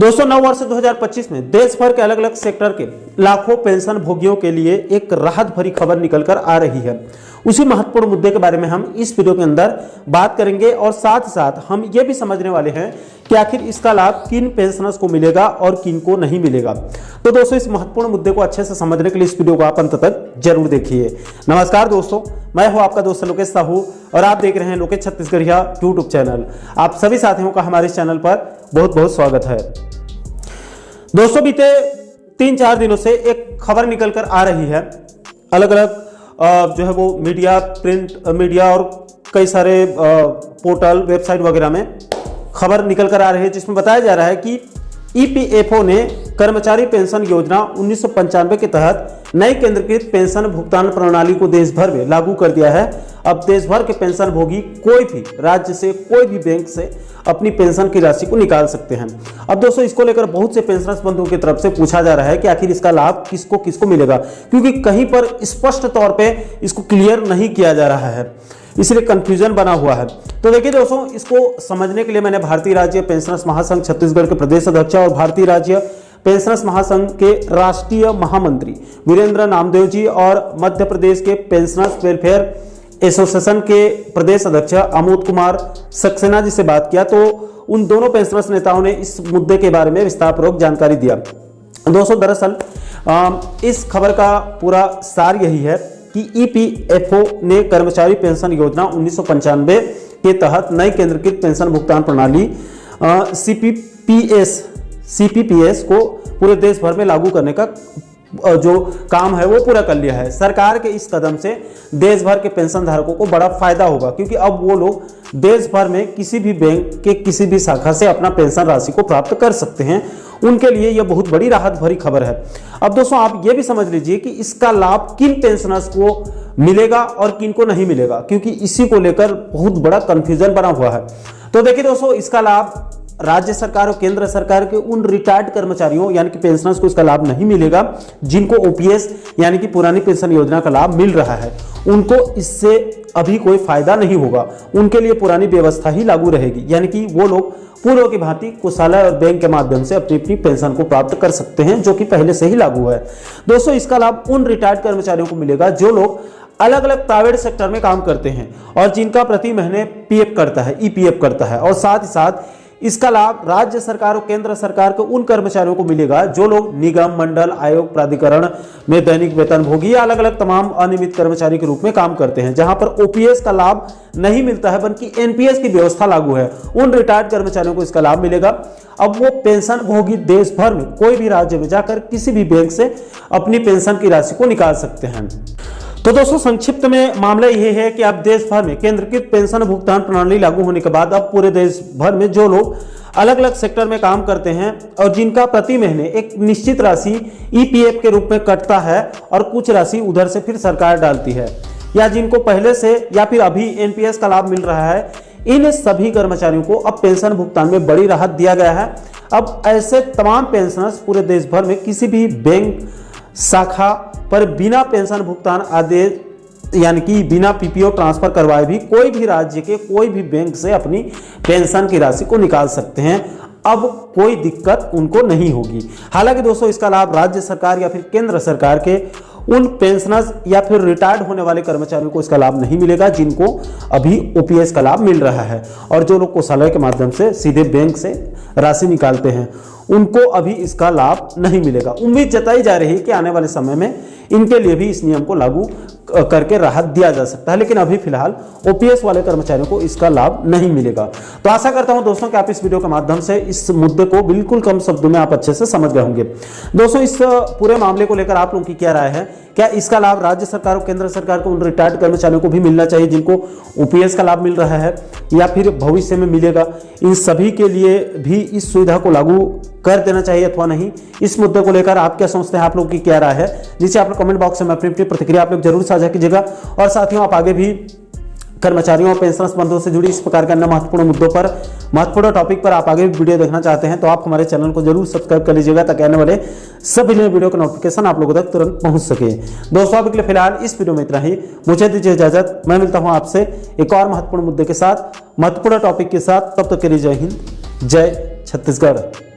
दोस्तों, नव वर्ष 2025 में देश भर के अलग अलग सेक्टर के लाखों पेंशन भोगियों के लिए एक राहत भरी खबर निकलकर आ रही है। उसी महत्वपूर्ण मुद्दे के बारे में हम इस वीडियो के अंदर बात करेंगे और साथ ही साथ हम ये भी समझने वाले हैं कि आखिर इसका लाभ किन पेंशनर्स को मिलेगा और किन को नहीं मिलेगा। तो दोस्तों, इस महत्वपूर्ण मुद्दे को अच्छे से समझने के लिए इस वीडियो को आप अंत तक जरूर देखिए। नमस्कार दोस्तों, मैं हूं आपका दोस्त लोकेश साहू और आप देख रहे हैं लोकेश छत्तीसगढ़िया यूट्यूब चैनल। आप सभी साथियों का हमारे इस चैनल पर बहुत बहुत स्वागत है। दोस्तों, बीते 3-4 दिनों से एक खबर निकल कर आ रही है। अलग अलग जो है वो मीडिया, प्रिंट मीडिया और कई सारे पोर्टल, वेबसाइट वगैरह में खबर निकल कर आ रही है, जिसमें बताया जा रहा है कि ईपीएफओ ने कर्मचारी पेंशन योजना 1995 के तहत नई केंद्रीकृत पेंशन भुगतान प्रणाली को देश भर में लागू कर दिया है। अब देश भर के पेंशन भोगी कोई भी राज्य से, कोई भी बैंक से अपनी पेंशन की राशि को निकाल सकते हैं। अब दोस्तों, इसको लेकर बहुत से पेंशनर्स बंधुओं की तरफ से पूछा जा रहा है कि आखिर इसका लाभ किसको किसको मिलेगा, क्योंकि कहीं पर स्पष्ट तौर पे इसको क्लियर नहीं किया जा रहा है, इसलिए कंफ्यूजन बना हुआ है। तो देखिए दोस्तों, इसको समझने के लिए मैंने भारतीय राज्य पेंशनर्स महासंघ छत्तीसगढ़ के प्रदेश अध्यक्ष और भारतीय राज्य पेंशनर्स महासंघ के राष्ट्रीय महामंत्री वीरेंद्र नामदेव जी और मध्य प्रदेश के पेंशनर्स वेलफेयर एसोसिएशन के प्रदेश अध्यक्ष आमोद कुमार सक्सेना जी से बात किया। तो उन दोनों पेंशनर्स नेताओं ने इस मुद्दे के बारे में विस्तारपूर्वक जानकारी दिया। दोस्तों, दरअसल इस खबर का पूरा सार यही है कि ईपीएफओ ने कर्मचारी पेंशन योजना 1995 के तहत नई केंद्रीकृत पेंशन भुगतान प्रणाली सीपीपीएस को पूरे देश भर में लागू करने का जो काम है वो पूरा कर लिया है। सरकार के इस कदम से देश भर के पेंशन धारकों को बड़ा फायदा होगा, क्योंकि अब वो लोग देश भर में किसी भी बैंक के किसी भी शाखा से अपना पेंशन राशि को प्राप्त कर सकते हैं। उनके लिए यह बहुत बड़ी राहत भरी खबर है। अब दोस्तों, आप ये भी समझ लीजिए कि इसका लाभ किन पेंशनर्स को मिलेगा और किन को नहीं मिलेगा, क्योंकि इसी को लेकर बहुत बड़ा कंफ्यूजन बना हुआ है। तो देखिए दोस्तों, इसका लाभ राज्य सरकार और केंद्र सरकार के उन रिटायर्ड कर्मचारियों यानी कि पेंशनर्स को इसका लाभ नहीं मिलेगा जिनको ओपीएस यानी कि पुरानी पेंशन योजना का लाभ मिल रहा है। उनको इससे अभी कोई फायदा नहीं होगा, उनके लिए पुरानी व्यवस्था ही लागू रहेगी, यानी कि वो लोग पूर्व की भांति कोषालय और बैंक के माध्यम से अपनी अपनी पेंशन को प्राप्त कर सकते हैं, जो कि पहले से ही लागू है। दोस्तों, इसका लाभ उन रिटायर्ड कर्मचारियों को मिलेगा जो लोग अलग अलग प्राइवेट सेक्टर में काम करते हैं और जिनका प्रति महीने पीएफ करता है, ईपीएफ करता है। और साथ ही साथ इसका लाभ राज्य सरकार और केंद्र सरकार के उन कर्मचारियों को मिलेगा जो लोग निगम, मंडल, आयोग, प्राधिकरण में दैनिक वेतन भोगी या अलग अलग तमाम अनियमित कर्मचारी के रूप में काम करते हैं, जहां पर ओपीएस का लाभ नहीं मिलता है बल्कि एनपीएस की व्यवस्था लागू है। उन रिटायर्ड कर्मचारियों को इसका लाभ मिलेगा। अब वो पेंशन भोगी देश भर में कोई भी राज्य में जाकर किसी भी बैंक से अपनी पेंशन की राशि को निकाल सकते हैं। तो दोस्तों, संक्षिप्त में मामला यह है कि अब देश भर में केंद्रीकृत पेंशन भुगतान प्रणाली लागू होने के बाद अब पूरे देश भर में जो लोग अलग अलग सेक्टर में काम करते हैं और जिनका प्रति महीने एक निश्चित राशि ईपीएफ के रूप में कटता है और कुछ राशि उधर से फिर सरकार डालती है, या जिनको पहले से या फिर अभी एनपीएस का लाभ मिल रहा है, इन सभी कर्मचारियों को अब पेंशन भुगतान में बड़ी राहत दिया गया है। अब ऐसे तमाम पेंशनर्स पूरे देश भर में किसी भी बैंक शाखा पर बिना पेंशन भुगतान आदेश यानी कि बिना पीपीओ ट्रांसफर करवाए भी कोई भी राज्य के कोई भी बैंक से अपनी पेंशन की राशि को निकाल सकते हैं। अब कोई दिक्कत उनको नहीं होगी। हालांकि दोस्तों, इसका लाभ राज्य सरकार या फिर केंद्र सरकार के उन पेंशनर्स या फिर रिटायर्ड होने वाले कर्मचारियों को इसका लाभ नहीं मिलेगा जिनको अभी ओपीएस का लाभ मिल रहा है, और जो लोग कोषालय के माध्यम से सीधे बैंक से राशि निकालते हैं उनको अभी इसका लाभ नहीं मिलेगा। उम्मीद जताई जा रही है कि आने वाले समय में इनके लिए भी इस नियम को लागू करके राहत दिया जा सकता है, लेकिन अभी फिलहाल ओपीएस वाले कर्मचारियों को इसका लाभ नहीं मिलेगा। तो आशा करता हूं दोस्तों कि आप इस वीडियो के माध्यम से इस मुद्दे को बिल्कुल कम शब्दों में आप अच्छे से समझ गए होंगे। दोस्तों, इस पूरे मामले को लेकर आप लोगों की क्या राय है? क्या इसका लाभ राज्य सरकार और केंद्र सरकार को उन रिटायर्ड कर्मचारियों को भी मिलना चाहिए जिनको ओपीएस का लाभ मिल रहा है, या फिर भविष्य में मिलेगा? इन सभी के लिए भी इस सुविधा को लागू कर देना चाहिए अथवा नहीं? इस मुद्दे को लेकर आप क्या सोचते हैं? आप लोगों की क्या राय है? नीचे आप लोग कमेंट बॉक्स में अपनी प्रतिक्रिया आप लोग जरूर साझा कीजिएगा। और साथियों, आप आगे भी कर्मचारियों और पेंशनर्स बंधुओं से जुड़ी इस प्रकार के अन्य महत्वपूर्ण मुद्दों पर, महत्वपूर्ण टॉपिक पर आप आगे भी वीडियो देखना चाहते हैं तो आप हमारे चैनल को जरूर सब्सक्राइब कर लीजिएगा, ताकि आने वाले सभी नए वीडियो का नोटिफिकेशन आप लोगों तक तुरंत पहुंच सके। दोस्तों, अभी के लिए फिलहाल इस वीडियो में इतना ही। मुझे दीजिए इजाजत। मैं मिलता हूं आपसे एक और महत्वपूर्ण मुद्दे के साथ, महत्वपूर्ण टॉपिक के साथ। तब तक के लिए जय हिंद, जय छत्तीसगढ़।